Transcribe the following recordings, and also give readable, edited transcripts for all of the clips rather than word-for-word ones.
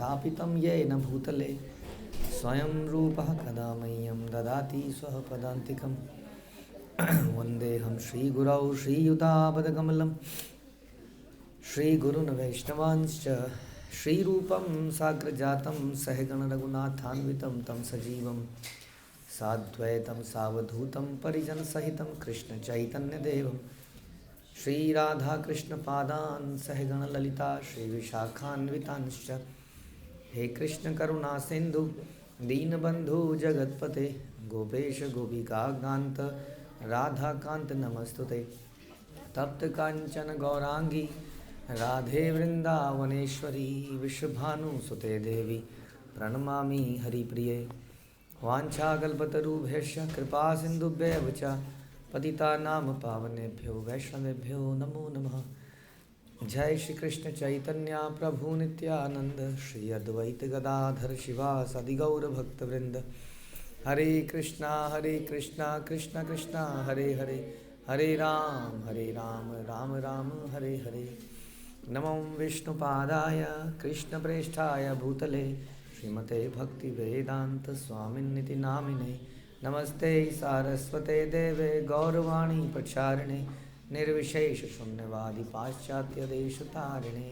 स्थापितं येन भूतले स्वयं रूपः कदा मह्यं ददाति स्वपदान्तिकं वन्देऽहं श्रीगुरौ श्रीयुतापदकमलं श्रीगुरुन् वैष्णवांश्च श्रीरूपं साग्रजातं सहगण रघुनाथान्वितं तं सजीवं साद्वैतं सावधूतं परिजनसहितं कृष्णचैतन्यदेवं श्रीराधाकृष्णपादान् सहगण ललिता श्रीविशाखान्वितांश्च हे कृष्ण करुणा सिंधु दीनबंधु जगतपते गोपेश गोपिकाकांत राधाकांत नमस्तुते तप्त कांचन गौरांगी राधे वृंदावनेश्वरी विश्वभानुसुते देवी प्रणमामि हरिप्रिये वाञ्छाकल्पतरुभ्यश्च कृपा सिन्धुभ्येव च पतितानां पावनेभ्यो वैष्णवेभ्यो नमो नमः। जय श्री कृष्ण चैतन्य प्रभु नित्यानंद श्री अद्वैत गदाधर शिवासादि गौर भक्तवृंद हरे कृष्णा कृष्ण कृष्णा हरे हरे हरे राम राम राम हरे हरे। नमो विष्णुपादाय कृष्णप्रेष्ठाय भूतले श्रीमते भक्ति वेदांत स्वामिन्निति नामिने नमस्ते सारस्वते देवे गौरवाणी प्रचारिणे निर्विशेष शून्यवादी पाश्चात्य देश तारिणे।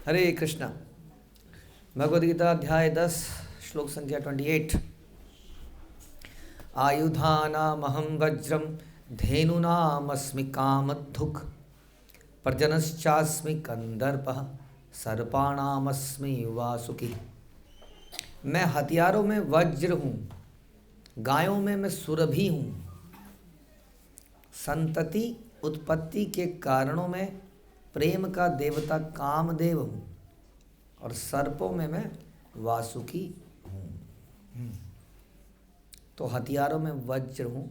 हरे कृष्णा। भगवद गीता अध्याय 10 श्लोक संख्या 28। आयुधानामहं वज्रम धेनुनामस्मि कामधुक् पर्जनश्चास्मि कंदर्पः सर्पाणामस्मि वासुकी। मैं हथियारों में वज्र हूँ, गायों में मैं सुरभि हूँ, संतति उत्पत्ति के कारणों में प्रेम का देवता कामदेव हूँ और सर्पों में मैं वासुकी हूँ। तो हथियारों में वज्र हूँ।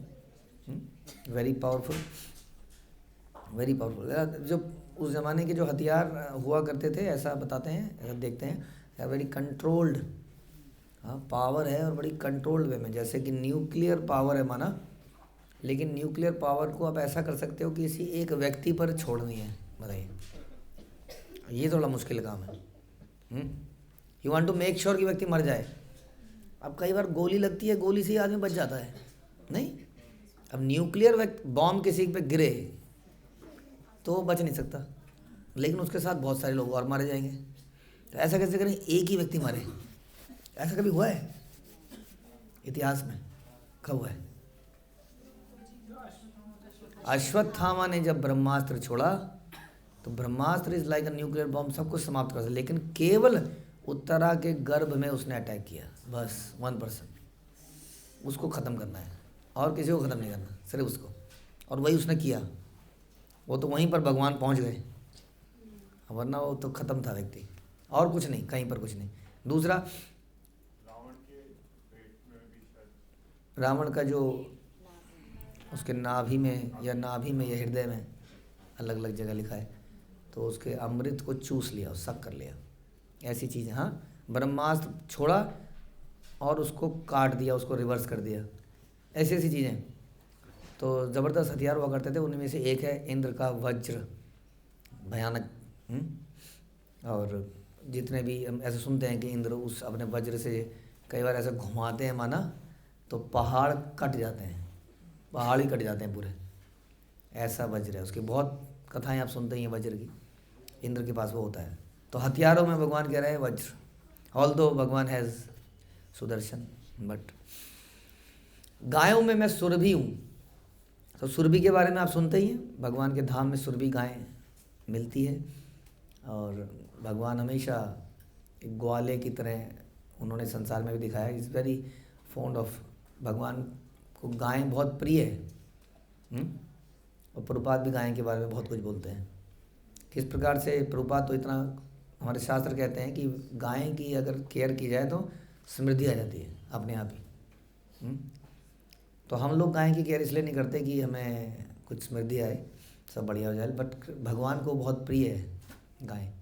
Very powerful, very powerful. जो उस ज़माने के जो हथियार हुआ करते थे ऐसा बताते हैं, अगर देखते हैं वेरी कंट्रोल्ड, हाँ पावर है और बड़ी कंट्रोल्ड वे में। जैसे कि न्यूक्लियर पावर है माना, लेकिन न्यूक्लियर पावर को आप ऐसा कर सकते हो कि किसी एक व्यक्ति पर छोड़नी है। बताइए, ये थोड़ा मुश्किल काम है। You want to make sure कि व्यक्ति मर जाए। अब कई बार गोली लगती है, गोली से ही आदमी बच जाता है, नहीं। अब न्यूक्लियर बॉम्ब किसी पे गिरे तो वो बच नहीं सकता, लेकिन उसके साथ बहुत सारे लोग और मारे जाएंगे। तो ऐसा कैसे करें एक ही व्यक्ति मारे? ऐसा कभी हुआ है इतिहास में? कब हुआ है? अश्वत्थामा ने जब ब्रह्मास्त्र छोड़ा तो Brahmastra is like a nuclear bomb, सब कुछ समाप्त कर सकता, लेकिन केवल उत्तरा के गर्भ में उसने अटैक किया। बस 1% उसको ख़त्म करना है और किसी को ख़त्म नहीं करना, सिर्फ उसको। और वही उसने किया। वो तो वहीं पर भगवान पहुंच गए, वरना वो तो ख़त्म था व्यक्ति, और कुछ नहीं, कहीं पर कुछ नहीं। दूसरा, रावण का जो उसके नाभि में या हृदय में, अलग अलग जगह लिखा है, तो उसके अमृत को चूस लिया, सक कर लिया, ऐसी चीज़ें। हाँ, ब्रह्मास्त्र छोड़ा और उसको काट दिया, उसको रिवर्स कर दिया, ऐसी ऐसी चीज़ें। तो ज़बरदस्त हथियार हुआ करते थे, उनमें से एक है इंद्र का वज्र, भयानक। और जितने भी हम ऐसे सुनते हैं कि इंद्र उस अपने वज्र से कई बार ऐसे घुमाते हैं माना, तो पहाड़ कट जाते हैं, पहाड़ ही कट जाते हैं पूरे। ऐसा वज्र है, उसकी बहुत कथाएं आप सुनते ही हैं वज्र की। इंद्र के पास वो होता है। तो हथियारों में भगवान कह रहे हैं वज्र, ऑल्दो भगवान हैज़ सुदर्शन, बट गायों में मैं सुरभि हूँ। तो सुरभि के बारे में आप सुनते ही हैं, भगवान के धाम में सुरभि गाय मिलती है। और भगवान हमेशा एक ग्वाले की तरह उन्होंने संसार में भी दिखाया। इज़ वेरी फॉन्ड ऑफ, भगवान को गायें बहुत प्रिय है। और प्रभुपाद भी गाय के बारे में बहुत कुछ बोलते हैं, किस प्रकार से। प्रभुपाद तो इतना, हमारे शास्त्र कहते हैं कि गाय की अगर केयर की जाए तो समृद्धि आ जाती है अपने आप ही। तो हम लोग गाय की केयर इसलिए नहीं करते कि हमें कुछ समृद्धि आए, सब बढ़िया हो जाए, बट भगवान को बहुत प्रिय है गाय।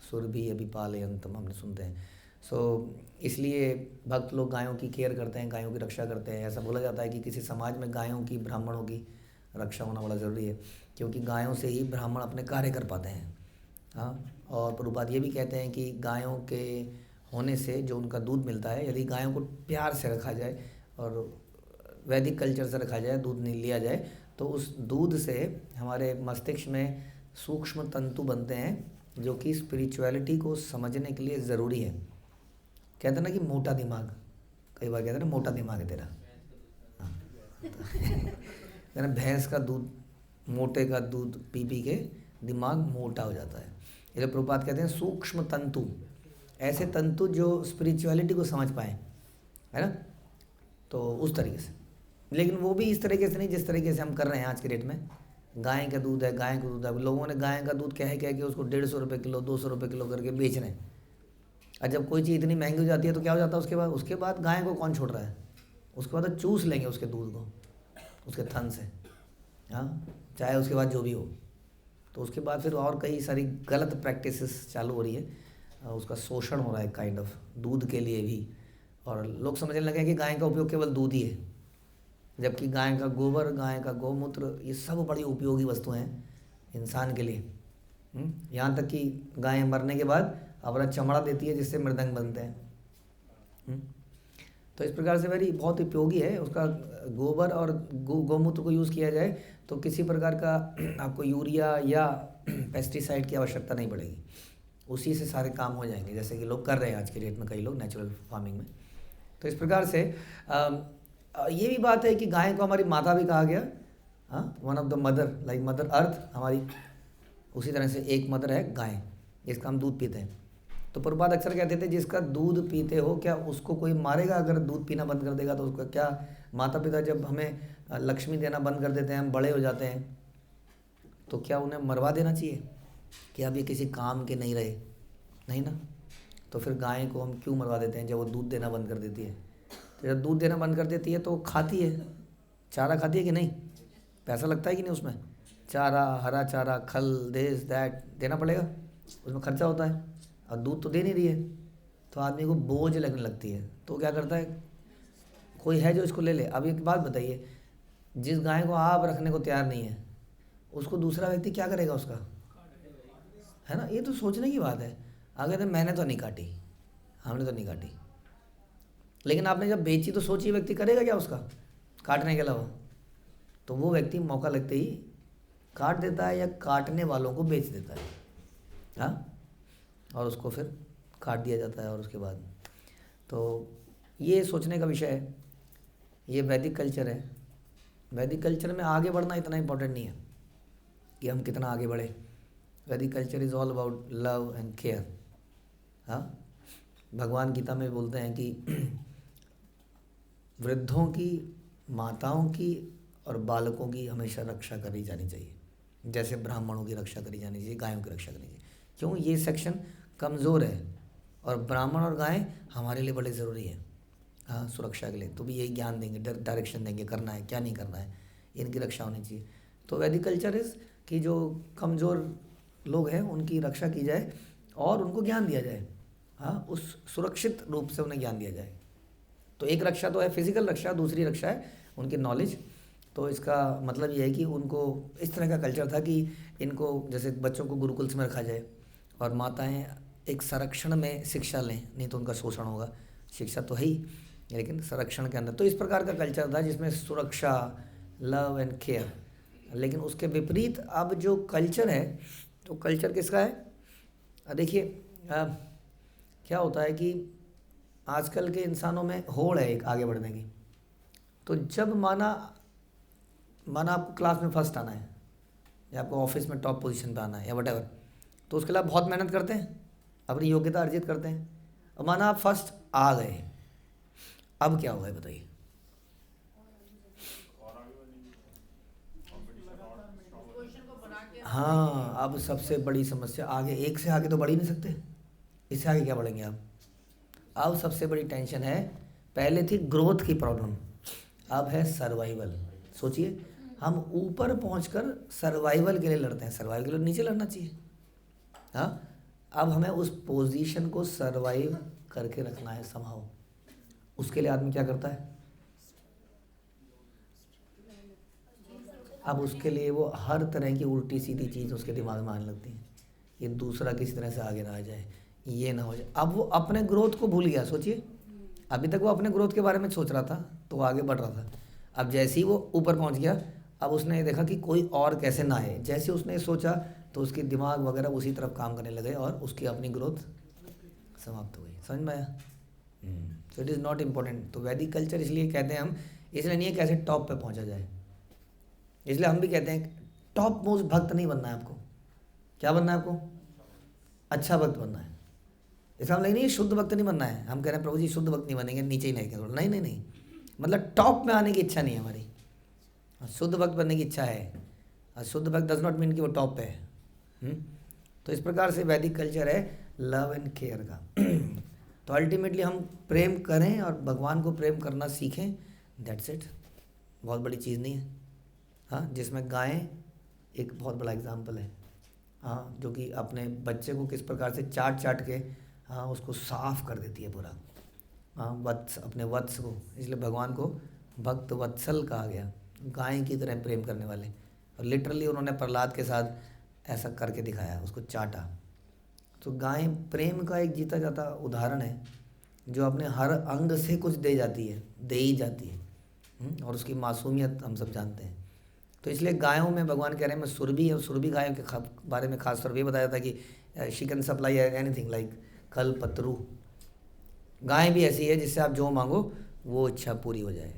सुरभि अभी पाले अंतम हमने सुनते हैं। सो इसलिए भक्त लोग गायों की केयर करते हैं, गायों की रक्षा करते हैं। ऐसा बोला जाता है कि किसी समाज में गायों की, ब्राह्मणों की रक्षा होना बड़ा ज़रूरी है। क्योंकि गायों से ही ब्राह्मण अपने कार्य कर पाते हैं। हाँ, और प्रभुपाद ये भी कहते हैं कि गायों के होने से जो उनका दूध मिलता है, यदि गायों को प्यार से रखा जाए और वैदिक कल्चर से रखा जाए, दूध नहीं लिया जाए, तो उस दूध से हमारे मस्तिष्क में सूक्ष्म तंतु बनते हैं जो कि स्पिरिचुअलिटी को समझने के लिए ज़रूरी है। कहते हैं ना कि मोटा दिमाग, कई बार कहते हैं ना मोटा दिमाग है तेरा। हाँ, कहते हैं भैंस का दूध, मोटे का दूध पी पी के दिमाग मोटा हो जाता है। इसलिए प्रभुपाद कहते हैं सूक्ष्म तंतु, ऐसे तंतु जो स्पिरिचुअलिटी को समझ पाए, है ना, तो उस तरीके से। लेकिन वो भी इस तरीके से नहीं जिस तरीके से हम कर रहे हैं आज के डेट में। गाय का दूध है, गाय का दूध है, लोगों ने गाय का दूध कह के उसको 150 रुपये किलो, 200 रुपये किलो करके बेच रहे हैं। और जब कोई चीज़ इतनी महंगी हो जाती है तो क्या हो जाता है उसके बाद गाय को कौन छोड़ रहा है, उसके बाद तो चूस लेंगे उसके दूध को, उसके थन से। हाँ, चाहे उसके बाद जो भी हो, तो उसके बाद फिर और कई सारी गलत प्रैक्टिसेस चालू हो रही है, उसका शोषण हो रहा है काइंड ऑफ दूध के लिए भी। और लोग समझने लगे कि गाय का उपयोग केवल दूध ही है, जबकि गाय का गोबर, गाय का गौमूत्र, ये सब बड़ी उपयोगी वस्तुएं हैं इंसान के लिए। यहाँ तक कि गाय मरने के बाद अपना चमड़ा देती है जिससे मृदंग बनते हैं। तो इस प्रकार से बहुत उपयोगी है उसका गोबर, और गौमूत्र को यूज़ किया जाए तो किसी प्रकार का आपको यूरिया या पेस्टिसाइड की आवश्यकता नहीं पड़ेगी, उसी से सारे काम हो जाएंगे, जैसे कि लोग कर रहे हैं आज के डेट में कई लोग नेचुरल फार्मिंग में। तो इस प्रकार से ये भी बात है कि गाय को हमारी माता भी कहा गया, हाँ, one of the mother, like mother earth हमारी, उसी तरह से एक मदर है गाय, जिसका हम दूध पीते हैं। तो प्रभुपाद अक्सर कहते थे जिसका दूध पीते हो क्या उसको कोई मारेगा अगर दूध पीना बंद कर देगा? तो उसका क्या, माता पिता जब हमें लक्ष्मी देना बंद कर देते हैं, हम बड़े हो जाते हैं, तो क्या उन्हें मरवा देना चाहिए कि अब ये किसी काम के नहीं रहे? नहीं ना। तो फिर गाय को हम क्यों मरवा देते हैं जब वो दूध देना बंद कर देती है? तो जब दूध देना बंद कर देती है तो वो खाती है, चारा खाती है कि नहीं? पैसा लगता है कि नहीं उसमें? चारा, हरा चारा, खल, दिस दैट देना पड़ेगा, उसमें खर्चा होता है, और दूध तो दे नहीं रही है, तो आदमी को बोझ लगने लगती है। तो क्या करता है, कोई है जो इसको ले ले। अब एक बात बताइए, जिस गाय को आप रखने को तैयार नहीं है उसको दूसरा व्यक्ति क्या करेगा उसका, है ना? ये तो सोचने की बात है। अगर मैंने तो नहीं काटी, हमने तो नहीं काटी, लेकिन आपने जब बेची तो सोचिए व्यक्ति करेगा क्या उसका काटने के अलावा? तो वो व्यक्ति मौका लगते ही काट देता है या काटने वालों को बेच देता है, हाँ, और उसको फिर काट दिया जाता है। और उसके बाद तो ये सोचने का विषय है, ये वैदिक कल्चर है। वैदिक कल्चर में आगे बढ़ना इतना इम्पोर्टेंट नहीं है कि हम कितना आगे बढ़े। वैदिक culture is all about love and care. हाँ, भगवान गीता में बोलते हैं कि वृद्धों की, माताओं की और बालकों की हमेशा रक्षा करी जानी चाहिए, जैसे ब्राह्मणों की रक्षा करी जानी चाहिए, गायों की रक्षा करनी चाहिए। क्यों? ये सेक्शन कमज़ोर है और ब्राह्मण और गाय हमारे लिए बड़े ज़रूरी है, हाँ, सुरक्षा के लिए। तो भी यही ज्ञान देंगे, डायरेक्शन देंगे, करना है क्या नहीं करना है, इनकी रक्षा होनी चाहिए। तो वैदिक कल्चर इज़ कि जो कमज़ोर लोग हैं उनकी रक्षा की जाए और उनको ज्ञान दिया जाए, हाँ, उस सुरक्षित रूप से उन्हें ज्ञान दिया जाए। तो एक रक्षा तो है फिजिकल रक्षा, दूसरी रक्षा है उनकी नॉलेज। तो इसका मतलब ये है कि उनको इस तरह का कल्चर था कि इनको जैसे बच्चों को गुरुकुल में रखा जाए और माताएं एक संरक्षण में शिक्षा लें, नहीं तो उनका शोषण होगा। शिक्षा तो है ही, लेकिन संरक्षण के अंदर। तो इस प्रकार का कल्चर था जिसमें सुरक्षा, लव एंड केयर। लेकिन उसके विपरीत अब जो कल्चर है, तो कल्चर किसका है? देखिए क्या होता है कि आजकल के इंसानों में होड़ है एक आगे बढ़ने की। तो जब माना आपको क्लास में फर्स्ट आना है या आपको ऑफिस में टॉप पोजीशन पे आना है या वटेवर, तो उसके लिए आप बहुत मेहनत करते हैं, अपनी योग्यता अर्जित करते हैं, और माना आप फर्स्ट आ गए, अब क्या होगा बताइए? हाँ, अब सबसे बड़ी समस्या आगे, एक से आगे तो बढ़ ही नहीं सकते, इससे आगे क्या बढ़ेंगे आप? अब सबसे बड़ी टेंशन है, पहले थी ग्रोथ की प्रॉब्लम, अब है सर्वाइवल। सोचिए, हम ऊपर पहुंचकर सर्वाइवल के लिए लड़ते हैं, सर्वाइवल के लिए नीचे लड़ना चाहिए। हाँ, अब हमें उस पोजीशन को सर्वाइव करके रखना है समहाउ। उसके लिए आदमी क्या करता है? अब उसके लिए वो हर तरह की उल्टी सीधी चीज़ उसके दिमाग में आने लगती है। ये दूसरा किसी तरह से आगे ना आ जाए, ये ना हो जाए। अब वो अपने ग्रोथ को भूल गया। सोचिए, अभी तक वो अपने ग्रोथ के बारे में सोच रहा था तो वो आगे बढ़ रहा था। अब जैसे ही वो ऊपर पहुंच गया, अब उसने ये देखा कि कोई और कैसे ना है। जैसे उसने सोचा तो उसके दिमाग वगैरह उसी तरफ काम करने लगे और उसकी अपनी ग्रोथ समाप्त हो गई। समझ में आया? So it is not important. तो वैदिक कल्चर इसलिए कहते हैं हम, इसलिए नहीं है कैसे टॉप पे पहुंचा जाए। इसलिए हम भी कहते हैं टॉप मोस्ट भक्त नहीं बनना है आपको। क्या बनना है आपको? अच्छा भक्त बनना है। इसका हम नहीं शुद्ध भक्त नहीं बनना है। हम कह रहे हैं प्रभु जी शुद्ध भक्त नहीं बनेंगे, नीचे ही नहीं करो। नहीं नहीं नहीं, मतलब टॉप में आने की इच्छा नहीं है हमारी। शुद्ध भक्त बनने की इच्छा है। शुद्ध भक्त डज नॉट मीन कि वो टॉप पे है। तो इस प्रकार से वैदिक कल्चर है लव एंड केयर का। तो अल्टीमेटली हम प्रेम करें और भगवान को प्रेम करना सीखें, दैट्स इट। बहुत बड़ी चीज़ नहीं है। हाँ, जिसमें गायें एक बहुत बड़ा एग्जाम्पल है। हाँ, जो कि अपने बच्चे को किस प्रकार से चाट चाट के हाँ उसको साफ कर देती है पूरा। हाँ, वत्स, अपने वत्स को। इसलिए भगवान को भक्त वत्सल कहा गया, गाय की तरह प्रेम करने वाले। और लिटरली उन्होंने प्रहलाद के साथ ऐसा करके दिखाया, उसको चाटा। तो गाय प्रेम का एक जीता जाता उदाहरण है, जो अपने हर अंग से कुछ दे जाती है, दे ही जाती है। और उसकी मासूमियत हम सब जानते हैं। तो इसलिए गायों में भगवान कह रहे हैं मैं सुरभि और सुरभि गायों के बारे में खास तौर पर ये बताया था कि she can supply anything like कल पतरू। गाय भी ऐसी है जिससे आप जो मांगो वो इच्छा पूरी हो जाए।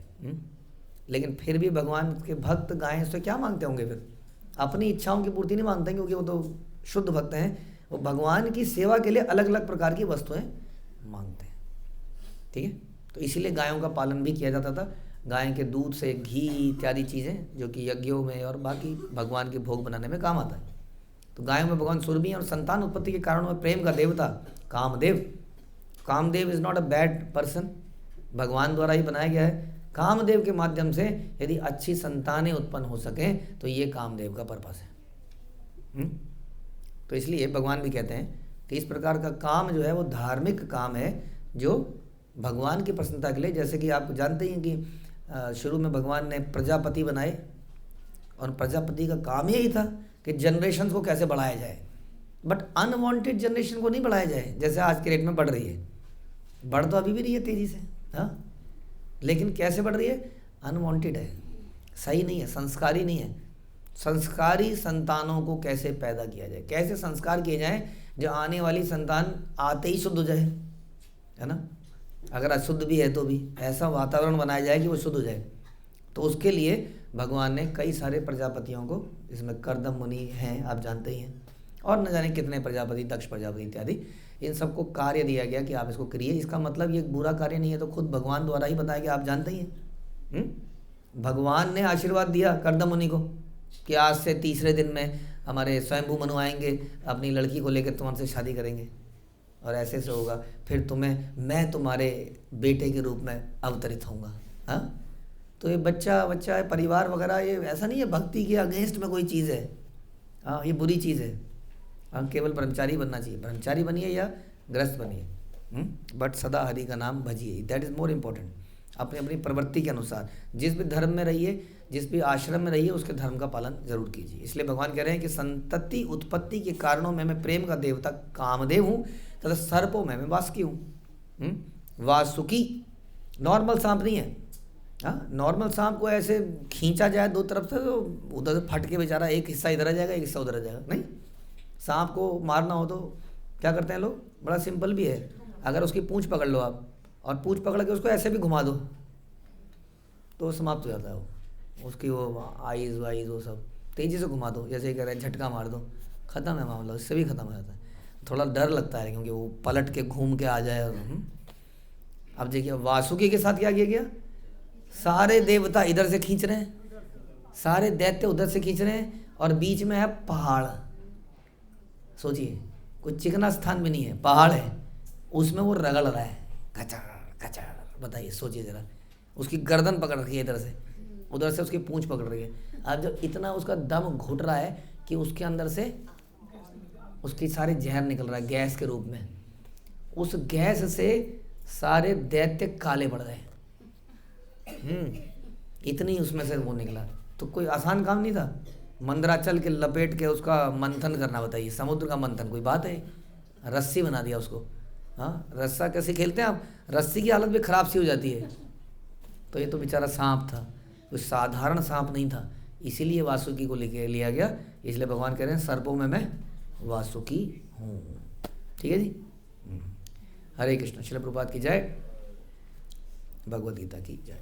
लेकिन फिर भी भगवान के भक्त गायें से क्या मांगते होंगे? फिर अपनी इच्छाओं की पूर्ति नहीं मांगते, क्योंकि वो तो शुद्ध भक्त हैं। वो भगवान की सेवा के लिए अलग अलग प्रकार की वस्तुएं मांगते हैं। ठीक है, तो इसीलिए गायों का पालन भी किया जाता था। गाय के दूध से घी इत्यादि चीज़ें जो कि यज्ञों में और बाकी भगवान के भोग बनाने में काम आता है। तो गायों में भगवान सुरभि और संतान उत्पत्ति के कारणों में प्रेम का देवता Kamdev. Kamdev is not a bad person, भगवान द्वारा ही बनाया गया है। कामदेव के माध्यम से यदि अच्छी संतानें उत्पन्न हो सकें तो ये कामदेव का पर्पस है। तो इसलिए भगवान भी कहते हैं कि इस प्रकार का काम जो है वो धार्मिक काम है, जो भगवान की प्रसन्नता के लिए। जैसे कि आप जानते हैं कि शुरू में भगवान ने प्रजापति बनाए, और प्रजापति का काम यही था कि जनरेशन को कैसे बढ़ाया जाए, बट अनवांटेड जनरेशन को नहीं बढ़ाया जाए जैसे आज के रेट में बढ़ रही है। बढ़ तो अभी भी रही है तेज़ी से, हाँ, लेकिन कैसे बढ़ रही है? अनवांटेड है, सही नहीं है, संस्कारी नहीं है। संस्कारी संतानों को कैसे पैदा किया जाए, कैसे संस्कार किए जाएं जो आने वाली संतान आते ही शुद्ध हो जाए, है ना। अगर अशुद्ध भी है तो भी ऐसा वातावरण बनाया जाए कि वो शुद्ध हो जाए। तो उसके लिए भगवान ने कई सारे प्रजापतियों को, इसमें कर्दम मुनि हैं आप जानते ही हैं, और न जाने कितने प्रजापति, दक्ष प्रजापति इत्यादि, इन सबको कार्य दिया गया कि आप इसको करिए। इसका मतलब ये बुरा कार्य नहीं है, तो खुद भगवान द्वारा ही बताया गया, आप जानते ही हैं। भगवान ने आशीर्वाद दिया कर्दम मुनि को कि आज से तीसरे दिन में हमारे स्वयंभू मनु आएंगे, अपनी लड़की को लेकर तुमसे शादी करेंगे और ऐसे से होगा, फिर मैं तुम्हारे बेटे के रूप में अवतरित होऊंगा। हाँ, तो ये बच्चा है, परिवार वगैरह, ये ऐसा नहीं है भक्ति के अगेंस्ट में कोई चीज़ है। हाँ, ये बुरी चीज़ है। हाँ, केवल ब्रह्मचारी बनना चाहिए, ब्रह्मचारी बनिए या गृहस्थ बनिए, बट सदा हरि का नाम भजिए, दैट इज़ मोर इम्पोर्टेंट। अपनी अपनी प्रवृत्ति के अनुसार जिस भी धर्म में रहिए, जिस भी आश्रम में रहिए, उसके धर्म का पालन जरूर कीजिए। इसलिए भगवान कह रहे हैं कि संतति उत्पत्ति के कारणों में मैं प्रेम का देवता कामदेव हूँ, तथा सर्पों में मैं वासुकी हूँ। वासुकी नॉर्मल सांप नहीं है। हाँ, नॉर्मल सांप को ऐसे खींचा जाए दो तरफ से तो उधर से फट के बेचारा एक हिस्सा इधर आ जाएगा, एक हिस्सा उधर आ जाएगा। नहीं, सांप को मारना हो तो क्या करते हैं लोग? बड़ा सिंपल भी है, अगर उसकी पूंछ पकड़ लो आप और पूंछ पकड़ के उसको ऐसे भी घुमा दो तो समाप्त हो जाता है। वो उसकी वो आइज़ वाइज वो सब तेज़ी से घुमा दो, जैसे कह रहे हैं झटका मार दो, ख़त्म है मामला, उससे भी ख़त्म हो जाता है। थोड़ा डर लगता है क्योंकि वो पलट के घूम के आ जाए। अब देखिए वासुकी के साथ क्या किया गया, सारे देवता इधर से खींच रहे हैं, सारे दैत्य उधर से खींच रहे हैं, और बीच में है पहाड़। सोचिए, कोई चिकना स्थान भी नहीं है, पहाड़ है, उसमें वो रगड़ रहा है, कचड़ कचड़। बताइए, सोचिए जरा, उसकी गर्दन पकड़ रखी है इधर से, उधर से उसकी पूंछ पकड़ रही है। अब जब इतना उसका दम घुट रहा है कि उसके अंदर से उसकी सारे जहर निकल रहा है गैस के रूप में, उस गैस से सारे दैत्य काले पड़ गए। इतनी उसमें से वो निकला, तो कोई आसान काम नहीं था। मंदराचल के लपेट के उसका मंथन करना, बताइए, समुद्र का मंथन कोई बात है? रस्सी बना दिया उसको। हाँ, रस्सा कैसे खेलते हैं आप, रस्सी की हालत भी ख़राब सी हो जाती है। तो ये तो बेचारा सांप था, कोई साधारण सांप नहीं था, इसीलिए वासुकी को लेके लिया गया। इसलिए भगवान कह रहे हैं सर्पों में मैं वासुकी हूँ। ठीक है जी। हरे कृष्ण। श्रील प्रभुपाद की जय, भगवद गीता की जय।